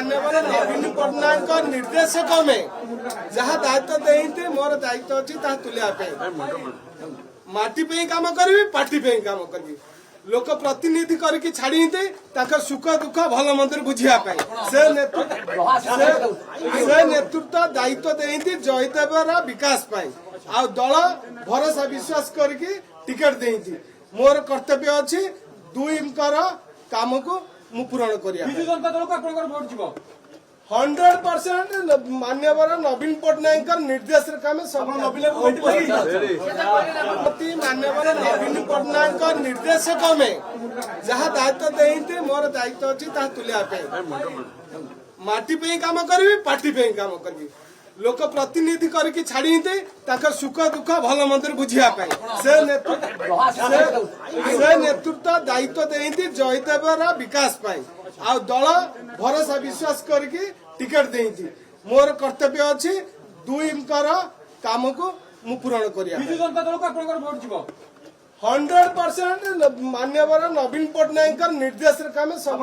माननीय नवीन पट्टनायक निर्देश में जहाँ दायित्व देते मोर दायित्व अच्छी तुलिया माटी पे काम करी पार्टी पे काम करी लोक प्रतिनिधि करके छाड़ी सुख दुख भल मंदिर बुझिया से नेतृत्व दायित्व देती जयदेव विकास आ दल भरोसा विश्वास करके टिकेट देती मोर कर्तव्य अच्छी दुईकर काम को मु पूरण कर 100% माननीय नवीन पट्टनायक निर्देश सब माननीय नवीन पट्टनायक निर्देश में जहाँ दायित्व देते मोर दायित्व अच्छी तुलिया माटी पे काम करी पार्टी पे काम करी लोक प्रतिनिधि करके छाड़ी सुख दुख भल मंदिर बुझिया से नेतृत्व दायित्व देती जयदेव विकास आ दल भरोसा विश्वास करके टिकेट देती मोर कर्तव्य अच्छी दुईकर काम को मु पूरण कर 100% माननीय नवीन पट्टनायक निर्देश सब